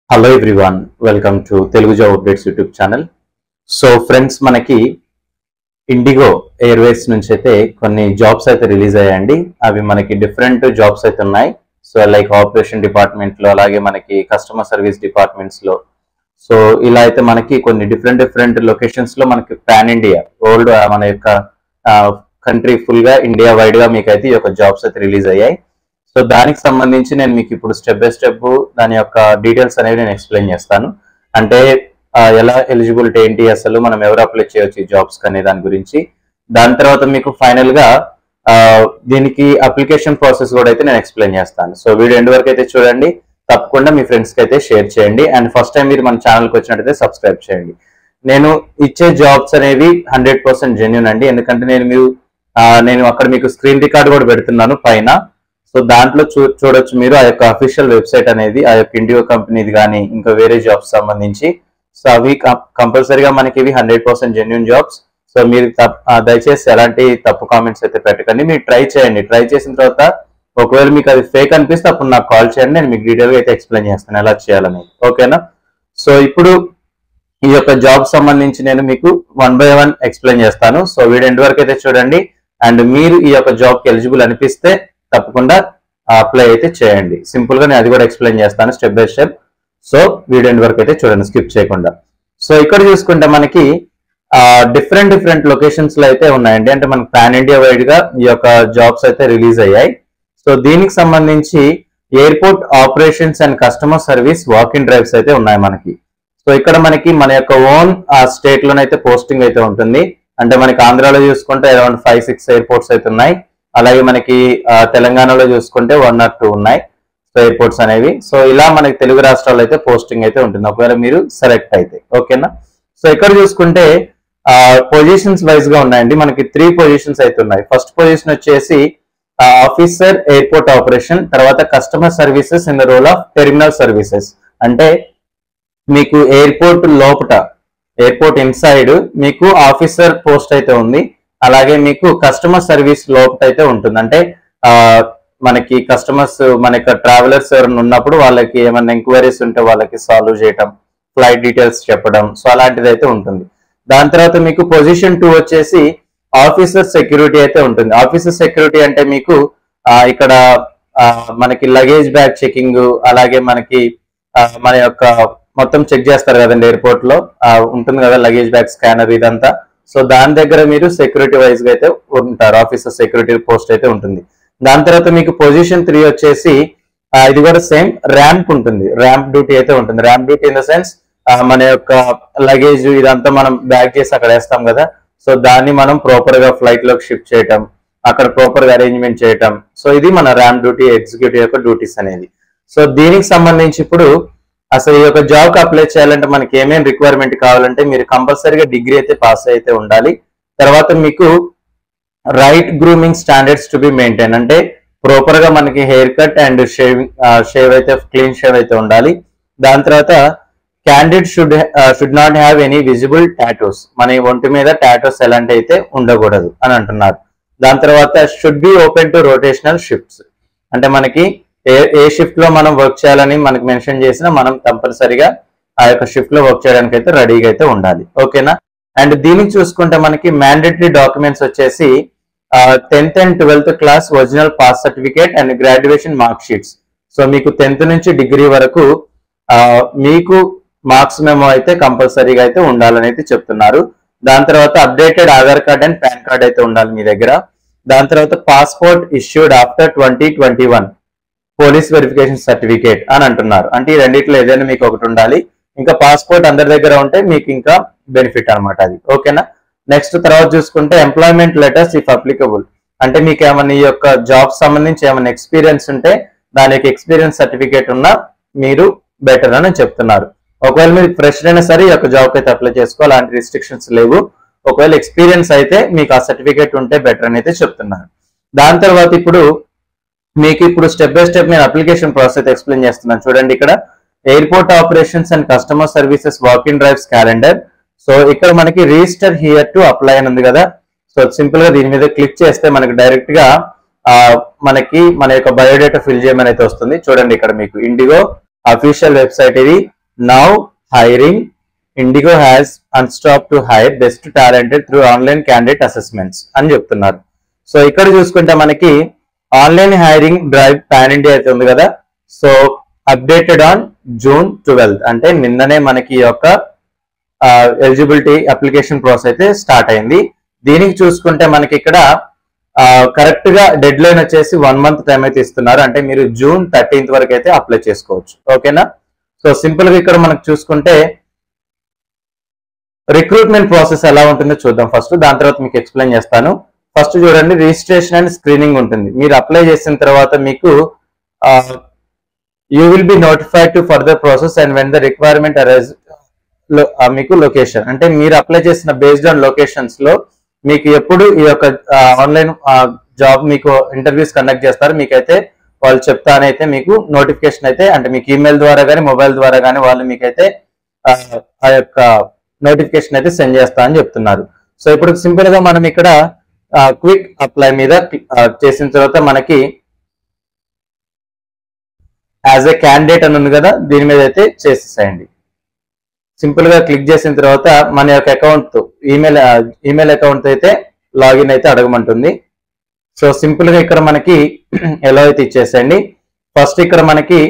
Hello everyone, welcome to Telugu job updates YouTube channel. So friends, మనకి IndiGo Airways నుంచి అయితే కొన్ని జాబ్స్ అయితే రిలీజ్ అయ్యాయండి. అవి మనకి డిఫరెంట్ జాబ్స్ అయితే ఉన్నాయి. సో లైక్ ఆపరేషన్ డిపార్ట్మెంట్ లో, అలాగే మనకి కస్టమర్ సర్వీస్ డిపార్ట్మెంట్స్ లో. సో ఇలా అయితే మనకి కొన్ని డిఫరెంట్ లొకేషన్స్ లో మనకి పాన్ ఇండియా ఓల్డ్ మన యొక్క కంట్రీ ఫుల్ గా ఇండియా వైడ్ గా మీకు అయితే ఈ యొక్క జాబ్స్ అయితే రిలీజ్ అయ్యాయి. సో దానికి సంబంధించి నేను మీకు ఇప్పుడు స్టెప్ బై స్టెప్ దాని యొక్క డీటెయిల్స్ అనేవి నేను ఎక్స్ప్లెయిన్ చేస్తాను. అంటే ఎలా ఎలిజిబిలిటీ ఏంటి, అసలు మనం ఎవరు అప్లై చేయొచ్చు ఈ జాబ్స్ అనే దాని గురించి. దాని తర్వాత మీకు ఫైనల్ గా దీనికి అప్లికేషన్ ప్రాసెస్ కూడా అయితే నేను ఎక్స్ప్లెయిన్ చేస్తాను. సో వీడియో ఎండ్ వరకు అయితే చూడండి, తప్పకుండా మీ ఫ్రెండ్స్ కి అయితే షేర్ చేయండి. అండ్ ఫస్ట్ టైం మీరు మన ఛానల్కి వచ్చినట్టయితే సబ్స్క్రైబ్ చేయండి. నేను ఇచ్చే జాబ్స్ అనేవి 100% జెన్యూన్ అండి. ఎందుకంటే నేను అక్కడ మీకు స్క్రీన్ రికార్డ్ కూడా పెడుతున్నాను పైన. సో దాంట్లో చూడొచ్చు మీరు ఆ యొక్క అఫీషియల్ వెబ్సైట్ అనేది, ఆ యొక్క ఇండియో కంపెనీది కానీ ఇంకా వేరే జాబ్స్ సంబంధించి. సో అవి కంపల్సరీగా మనకి ఇవి 100% జెన్యూన్ జాబ్స్. సో మీరు దయచేసి ఎలాంటి తప్పు కామెంట్స్ అయితే పెట్టకండి, మీరు ట్రై చేయండి. ట్రై చేసిన తర్వాత ఒకవేళ మీకు అది ఫేక్ అనిపిస్తే అప్పుడు నాకు కాల్ చేయండి, నేను మీకు డీటెయిల్గా అయితే ఎక్స్ప్లెయిన్ చేస్తాను ఎలా చేయాలని. ఓకేనా? సో ఇప్పుడు ఈ యొక్క జాబ్ సంబంధించి నేను మీకు 1 by 1 ఎక్స్ప్లెయిన్ చేస్తాను. సో వీడియో ఎండ్ వరకు అయితే చూడండి. అండ్ మీరు ఈ యొక్క జాబ్ కి ఎలిజిబుల్ అనిపిస్తే తప్పకుండా అప్లై అయితే చేయండి. సింపుల్ గా నేను అది కూడా ఎక్స్ప్లెయిన్ చేస్తాను step by step. So video end వరకు అయితే చూడండి, స్కిప్ చేయకుండా. సో ఇక్కడ చూసుకుంటే మనకి డిఫరెంట్ లొకేషన్స్ లో అయితే ఉన్నాయండి. అంటే మనకి పాన్ ఇండియా వైడ్ గా ఈ యొక్క జాబ్స్ అయితే రిలీజ్ అయ్యాయి. సో దీనికి సంబంధించి airport operations and customer service walk in drives అయితే ఉన్నాయి మనకి. సో ఇక్కడ మనకి మన యొక్క ఓన్ స్టేట్ లోనైతే పోస్టింగ్ అయితే ఉంటుంది. అంటే మనకి ఆంధ్రాలో చూసుకుంటే అరౌండ్ 5-6 ఎయిర్పోర్ట్స్ అయితే ఉన్నాయి. అలాగే మనకి తెలంగాణలో చూసుకుంటే 1 or 2 ఉన్నాయి సో ఎయిర్పోర్ట్స్ అనేవి. సో ఇలా మనకి తెలుగు రాష్ట్రాల్లో అయితే పోస్టింగ్ అయితే ఉంటుంది ఒకవేళ మీరు సెలెక్ట్ అయితే. ఓకేనా? సో ఇక్కడ చూసుకుంటే పొజిషన్స్ వైజ్ గా ఉన్నాయండి. మనకి 3 పొజిషన్స్ అయితే ఉన్నాయి. ఫస్ట్ పొజిషన్ వచ్చేసి ఆఫీసర్ ఎయిర్పోర్ట్ ఆపరేషన్, తర్వాత customer services in the role of terminal services. అంటే మీకు ఎయిర్పోర్ట్ లోపట, ఎయిర్పోర్ట్ ఇన్సైడ్ మీకు ఆఫీసర్ పోస్ట్ అయితే ఉంది. అలాగే మీకు కస్టమర్ సర్వీస్ లోపల అయితే ఉంటుంది. అంటే మనకి కస్టమర్స్, మన యొక్క ట్రావెలర్స్ ఎవరైనా ఉన్నప్పుడు వాళ్ళకి ఏమైనా ఎంక్వైరీస్ ఉంటే వాళ్ళకి సాల్వ్ చేయటం, ఫ్లైట్ డీటెయిల్స్ చెప్పడం, సో అలాంటిది అయితే ఉంటుంది. దాని తర్వాత మీకు పొజిషన్ 2 వచ్చేసి ఆఫీసర్ సెక్యూరిటీ అయితే ఉంటుంది. ఆఫీసర్ సెక్యూరిటీ అంటే మీకు ఇక్కడ మనకి లగేజ్ బ్యాగ్ చెకింగ్, అలాగే మనకి మన యొక్క మొత్తం చెక్ చేస్తారు కదండి ఎయిర్పోర్ట్ లో ఉంటుంది కదా లగేజ్ బ్యాగ్ స్కానర్ ఇదంతా. సో దాని దగ్గర మీరు సెక్యూరిటీ వైజ్ గా అయితే ఉంటారు, ఆఫీసర్ సెక్యూరిటీ పోస్ట్ అయితే ఉంటుంది. దాని తర్వాత మీకు పొజిషన్ 3 వచ్చేసి ఇది కూడా సేమ్ ర్యాంప్ ఉంటుంది, ర్యాంప్ డ్యూటీ అయితే ఉంటుంది. Ramp duty in the sense మన యొక్క లగేజ్ ఇదంతా మనం బ్యాగ్ చేసి అక్కడ వేస్తాం కదా, సో దాన్ని మనం ప్రాపర్ గా ఫ్లైట్ లోకి షిఫ్ట్ చేయటం, అక్కడ ప్రాపర్ గా అరేంజ్మెంట్ చేయటం. సో ఇది మన ర్యాంప్ డ్యూటీ ఎగ్జిక్యూటివ్ యొక్క డ్యూటీస్ అనేది. సో దీనికి సంబంధించి ఇప్పుడు అసలు ఈ యొక్క జాబ్ కి అప్లై చేయాలంటే మనకి ఏమేమి రిక్వైర్మెంట్ కావాలంటే మీరు కంపల్సరీగా డిగ్రీ అయితే పాస్ అయితే ఉండాలి. తర్వాత మీకు right grooming standards to be maintain, అంటే ప్రాపర్ గా మనకి హెయిర్ కట్ అండ్ షేవ్ అయితే క్లీన్ షేవ్ అయితే ఉండాలి. దాని తర్వాత candidate should not have any visible tattoos, మన ఒంటి మీద టాటూస్ ఎలాంటి అయితే ఉండకూడదు అని అంటున్నారు. దాని తర్వాత should be open to rotational shifts, అంటే మనకి ఏ షిఫ్ట్ లో మనం వర్క్ చేయాలని మనకి మెన్షన్ చేసినా మనం కంపల్సరీగా ఆ యొక్క షిఫ్ట్ లో వర్క్ చేయడానికి అయితే రెడీగా అయితే ఉండాలి. ఓకేనా? అండ్ దీనికి చూసుకుంటే మనకి మ్యాండేటరీ డాక్యుమెంట్స్ వచ్చేసి 10th and 12th class original pass certificate and graduation mark sheets. So మీకు 10th నుంచి డిగ్రీ వరకు మీకు మార్క్స్ మెమో అయితే కంపల్సరీగా అయితే ఉండాలని అయితే చెప్తున్నారు. దాని తర్వాత updated Aadhaar card and pan card అయితే ఉండాలి మీ దగ్గర. దాని తర్వాత passport issued after 2021 police verification certificate అని అంటున్నారు. అంటే ఈ రెండిట్లో ఏదైనా మీకు ఒకటి ఉండాలి. ఇంకా పాస్పోర్ట్ అందరి దగ్గర ఉంటే మీకు ఇంకా బెనిఫిట్ అనమాట అది. ఓకేనా? నెక్స్ట్ తర్వాత చూసుకుంటే ఎంప్లాయ్మెంట్ లెటర్స్ ఇఫ్ అప్లికబుల్, అంటే మీకు ఏమైనా ఈ యొక్క జాబ్ సంబంధించి ఏమైనా ఎక్స్పీరియన్స్ ఉంటే దానికి ఎక్స్పీరియన్స్ సర్టిఫికేట్ ఉన్నా మీరు బెటర్ అని చెప్తున్నారు. ఒకవేళ మీరు ఫ్రెష్ అయినా సరే ఈ యొక్క జాబ్ అయితే అప్లై చేసుకో, అలాంటి రిస్ట్రిక్షన్స్ లేవు. ఒకవేళ ఎక్స్పీరియన్స్ అయితే మీకు ఆ సర్టిఫికేట్ ఉంటే బెటర్ అని అయితే చెప్తున్నారు. దాని తర్వాత ఇప్పుడు స్టెప్ బై స్టెప్ నేను అప్లికేషన్ ప్రాసెస్ అయితే ఎక్స్ప్లెయిన్ చేస్తున్నాను. చూడండి, ఇక్కడ airport operations and customer services walk in drives calendar. So ఇక్కడ మనకి రిజిస్టర్ హియర్ టు అప్లై అని ఉంది కదా, సో సింపుల్ గా దీని మీద క్లిక్ చేస్తే మనకి డైరెక్ట్ గా మనకి మన యొక్క బయోడేటా ఫిల్ చేయమని అయితే వస్తుంది. చూడండి, ఇక్కడ మీకు ఇండిగో అఫీషియల్ వెబ్సైట్ ఇది. Now hiring IndiGo has Unstop to hire best talented through online candidate assessments అని చెప్తున్నారు. సో ఇక్కడ చూసుకుంటే మనకి online hiring drive pan India అయితే ఉంది కదా. So updated on June 12th, అంటే నిన్ననే మనకి ఈ యొక్క ఎలిజిబిలిటీ అప్లికేషన్ ప్రాసెస్ అయితే స్టార్ట్ అయింది. దీనికి చూసుకుంటే మనకి ఇక్కడ కరెక్ట్ గా డెడ్ లైన్ వచ్చేసి 1 month టైం అయితే ఇస్తున్నారు. అంటే మీరు June 13th వరకు అయితే అప్లై చేసుకోవచ్చు. ఓకేనా. సో సింపుల్ గా ఇక్కడ మనకు చూసుకుంటే రిక్రూట్మెంట్ ప్రాసెస్ ఎలా ఉంటుందో చూద్దాం ఫస్ట్, దాని తర్వాత మీకు ఎక్స్ప్లెయిన్ చేస్తాను. ఫస్ట్ చూడండి, రిజిస్ట్రేషన్ అండ్ స్క్రీనింగ్ ఉంటుంది. మీరు అప్లై చేసిన తర్వాత మీకు you will be notified to further process and when the requirement arise, మీకు లొకేషన్ అంటే మీరు అప్లై చేసిన బేస్డ్ ఆన్ లొకేషన్స్ లో మీకు ఎప్పుడు ఈ యొక్క ఆన్లైన్ జాబ్ మీకు ఇంటర్వ్యూస్ కండక్ట్ చేస్తారు, మీకైతే వాళ్ళు చెప్తానైతే మీకు నోటిఫికేషన్ అయితే అంటే మీకు ఈమెయిల్ ద్వారా కానీ మొబైల్ ద్వారా కానీ వాళ్ళు మీకైతే ఆ యొక్క నోటిఫికేషన్ అయితే సెండ్ చేస్తా అని చెప్తున్నారు. సో ఇప్పుడు సింపుల్ గా మనం ఇక్కడ క్విక్ అప్లై మీద చేసిన తర్వాత మనకి యాజ్ ఎ క్యాండిడేట్ అని ఉంది కదా, దీని మీద అయితే చేసేసేయండి. సింపుల్ గా క్లిక్ చేసిన తర్వాత మన యొక్క అకౌంట్ తో ఈమెయిల్ అకౌంట్ అయితే లాగిన్ అయితే అడగమంటుంది. సో సింపుల్ గా ఇక్కడ మనకి ఎలా అయితే ఇచ్చేసేయండి. ఫస్ట్ ఇక్కడ మనకి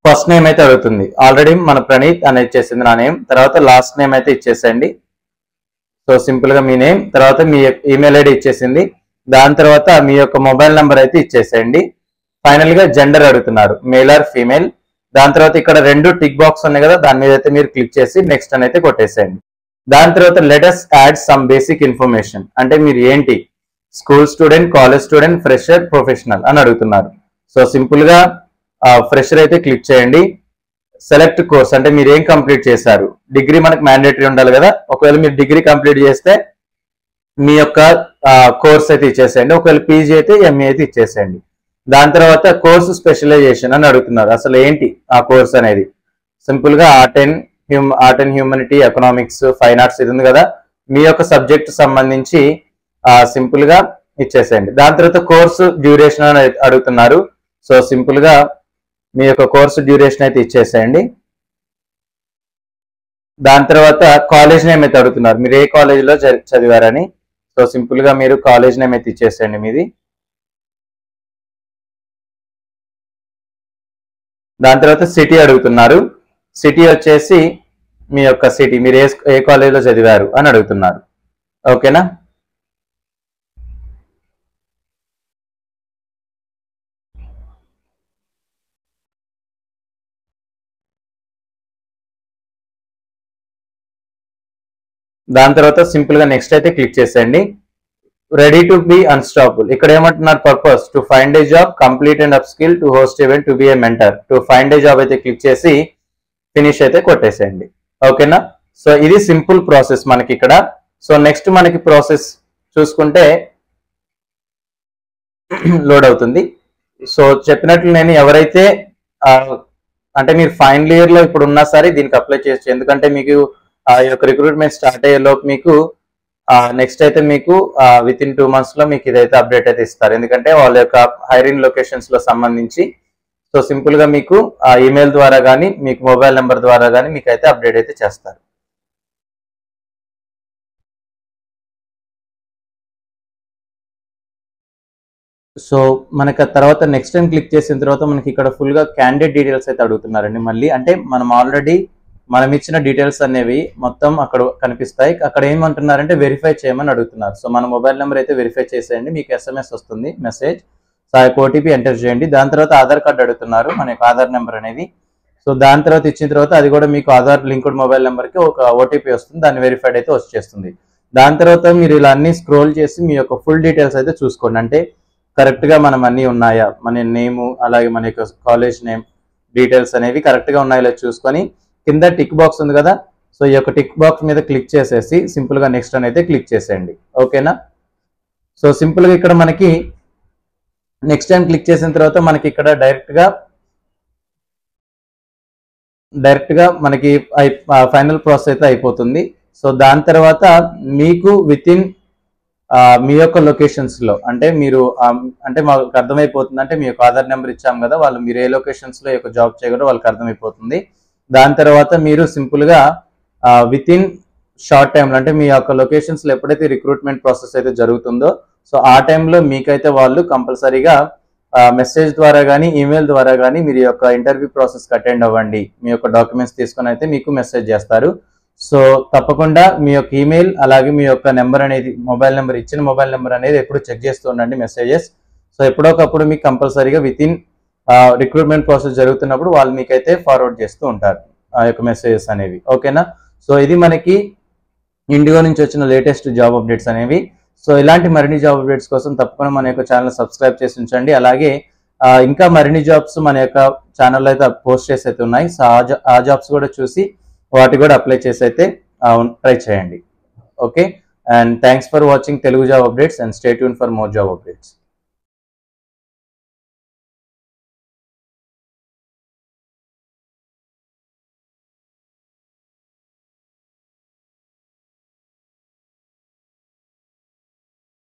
ఫస్ట్ నేమ్ అయితే అడుగుతుంది. ఆల్రెడీ మన ప్రణీత్ అని ఇచ్చేసింది నా నేమ్. తర్వాత లాస్ట్ నేమ్ అయితే ఇచ్చేసేయండి. సో సింపుల్ గా మీ నేమ్, తర్వాత మీ ఈమెయిల్ ఐడి ఇచ్చేసింది. దాని తర్వాత మీ యొక్క మొబైల్ నెంబర్ అయితే ఇచ్చేసేయండి. ఫైనల్ గా జెండర్ అడుగుతున్నారు, మేల్ ఆర్ ఫీమేల్. దాని తర్వాత ఇక్కడ 2 టిక్ బాక్స్ ఉన్నాయి కదా, దాని మీద అయితే మీరు క్లిక్ చేసి నెక్స్ట్ అని అయితే కొట్టేసేయండి. దాని తర్వాత let us add some basic information, అంటే మీరు ఏంటి school student, college student, fresher, professional అని అడుగుతున్నారు. సో సింపుల్ గా ఫ్రెషర్ అయితే క్లిక్ చేయండి. సెలెక్ట్ కోర్స్ అంటే మీరు ఏం కంప్లీట్ చేశారు, డిగ్రీ మనకు మ్యాండేటరీ ఉండాలి కదా. ఒకవేళ మీరు డిగ్రీ కంప్లీట్ చేస్తే మీ యొక్క కోర్స్ అయితే ఇచ్చేసేయండి. ఒకవేళ పీజీ అయితే ఎంఏ అయితే ఇచ్చేసేయండి. దాని తర్వాత కోర్సు స్పెషలైజేషన్ అని అడుగుతున్నారు, అసలు ఏంటి ఆ కోర్స్ అనేది. సింపుల్ గా art and humanity, economics, fine arts ఇది ఉంది కదా, మీ యొక్క సబ్జెక్ట్ సంబంధించి సింపుల్ గా ఇచ్చేసేయండి. దాని తర్వాత కోర్సు డ్యూరేషన్ అని అడుగుతున్నారు. సో సింపుల్ గా మీ యొక్క కోర్సు డ్యూరేషన్ అయితే ఇచ్చేసేయండి. దాని తర్వాత కాలేజ్ నేమ్ అయితే అడుగుతున్నారు, మీరు ఏ కాలేజీలో చదివారని. సో సింపుల్ గా మీరు కాలేజ్ నేమ్ అయితే ఇచ్చేసేయండి మీది. దాని తర్వాత సిటీ అడుగుతున్నారు. సిటీ వచ్చేసి మీ యొక్క సిటీ, మీరు ఏ కాలేజీలో చదివారు అని అడుగుతున్నారు. ఓకేనా. దాని తర్వాత సింపుల్ గా నెక్స్ట్ అయితే క్లిక్ చేసేయండి. రెడీ టు బి అన్స్టాపబుల్, ఇక్కడ ఏమంటున్నారు, purpose to find a job, complete and up skill, to host event, to be a mentor. To find a job అయితే క్లిక్ చేసి ఫినిష్ అయితే కొట్టేసేయండి. ఓకేనా. సో ఇది సింపుల్ ప్రాసెస్ మనకి ఇక్కడ. సో నెక్స్ట్ మనకి ప్రాసెస్ చూసుకుంటే లోడ్ అవుతుంది. సో చెప్పినట్లు నేను ఎవరైతే అంటే మీరు ఫైనల్ ఇయర్ లో ఇప్పుడు ఉన్నా సరే దీనికి అప్లై చేయొచ్చు, ఎందుకంటే మీకు ఆ యొక్క రిక్రూట్మెంట్ స్టార్ట్ అయ్యే లోపు మీకు నెక్స్ట్ అయితే మీకు విత్ ఇన్ 2 months లో మీకు ఇదైతే అప్డేట్ అయితే ఇస్తారు, ఎందుకంటే వాళ్ళ యొక్క హైరింగ్ లొకేషన్స్ లో సంబంధించి. సో సింపుల్ గా మీకు ఈమెయిల్ ద్వారా కానీ మీకు మొబైల్ నెంబర్ ద్వారా కానీ మీకు అయితే అప్డేట్ అయితే చేస్తారు. సో మనకి తర్వాత నెక్స్ట్ టైం క్లిక్ చేసిన తర్వాత మనకి ఇక్కడ ఫుల్ గా క్యాండిడేట్ డీటెయిల్స్ అయితే అడుగుతున్నారండి. మళ్ళీ అంటే మనం ఇచ్చిన డీటెయిల్స్ అనేవి మొత్తం అక్కడ కనిపిస్తాయి. అక్కడ ఏమంటున్నారంటే వెరిఫై చేయమని అడుగుతున్నారు. సో మన మొబైల్ నెంబర్ అయితే వెరిఫై చేసేయండి, మీకు SMS వస్తుంది మెసేజ్. సో ఆ ఓటీపీ ఎంటర్ చేయండి. దాని తర్వాత ఆధార్ కార్డు అడుగుతున్నారు, మన యొక్క ఆధార్ నెంబర్ అనేది. సో దాని తర్వాత ఇచ్చిన తర్వాత అది కూడా మీకు ఆధార్ లింక్డ్ మొబైల్ నెంబర్కి ఒక ఓటీపీ వస్తుంది, దాన్ని వెరిఫైడ్ అయితే వచ్చేస్తుంది. దాని తర్వాత మీరు ఇలా అన్ని స్క్రోల్ చేసి మీ యొక్క ఫుల్ డీటెయిల్స్ అయితే చూసుకోండి, అంటే కరెక్ట్ గా మనం అన్ని ఉన్నాయా, మన నేము అలాగే మన యొక్క కాలేజ్ నేమ్ డీటెయిల్స్ అనేవి కరెక్ట్ గా ఉన్నాయో చూసుకొని కింద టిక్ బాక్స్ ఉంది కదా, సో ఈ యొక్క టిక్ బాక్స్ మీద క్లిక్ చేసేసి సింపుల్ గా నెక్స్ట్ అని అయితే క్లిక్ చేసేయండి. ఓకేనా. సో సింపుల్ గా ఇక్కడ మనకి నెక్స్ట్ టైం క్లిక్ చేసిన తర్వాత మనకి ఇక్కడ డైరెక్ట్ గా మనకి ఫైనల్ ప్రాసెస్ అయితే అయిపోతుంది. సో దాని తర్వాత మీకు విత్ ఇన్ మీ యొక్క లొకేషన్స్ లో అంటే మీరు అంటే మాకు అర్థమైపోతుంది, అంటే మీ యొక్క ఆధార్ నెంబర్ ఇచ్చాము కదా, వాళ్ళు మీరు ఏ లొకేషన్స్ లో జాబ్ చేయగలరో వాళ్ళకి అర్థమైపోతుంది. దాని తర్వాత మీరు సింపుల్గా విత్ ఇన్ షార్ట్ టైంలో అంటే మీ యొక్క లొకేషన్స్లో ఎప్పుడైతే రిక్రూట్మెంట్ ప్రాసెస్ అయితే జరుగుతుందో సో ఆ టైంలో మీకైతే వాళ్ళు కంపల్సరీగా మెసేజ్ ద్వారా కానీ ఈమెయిల్ ద్వారా కానీ మీరు యొక్క ఇంటర్వ్యూ ప్రాసెస్కి అటెండ్ అవ్వండి, మీ యొక్క డాక్యుమెంట్స్ తీసుకొని అయితే మీకు మెసేజ్ చేస్తారు. సో తప్పకుండా మీ యొక్క ఈమెయిల్ అలాగే మీ యొక్క నెంబర్ అనేది ఇచ్చిన మొబైల్ నెంబర్ అనేది ఎప్పుడు చెక్ చేస్తూ ఉండండి మెసేజెస్. సో ఎప్పుడోకప్పుడు మీకు కంపల్సరీగా విత్ ఇన్ రిక్రూట్మెంట్ ప్రాసెస్ జరుగుతున్నప్పుడు వాళ్ళు మీకైతే ఫార్వర్డ్ చేస్తూ ఉంటారు ఆ యొక్క మెసేజెస్ అనేవి. ఓకేనా? సో ఇది మనకి ఇండిగో నుంచి వచ్చిన లేటెస్ట్ జాబ్ అప్డేట్స్ అనేవి. సో ఇలాంటి మరిన్ని జాబ్ అప్డేట్స్ కోసం తప్పకుండా మన యొక్క ఛానల్ సబ్స్క్రైబ్ చేసి ఉంచండి. అలాగే ఇంకా మరిన్ని జాబ్స్ మన యొక్క ఛానల్లో అయితే పోస్ట్ చేసి అయితే ఉన్నాయి. సో ఆ జాబ్స్ కూడా చూసి వాటి కూడా అప్లై చేసి అయితే ట్రై చేయండి. Okay, and thanks for watching Telugu job updates and stay tune for more job updates.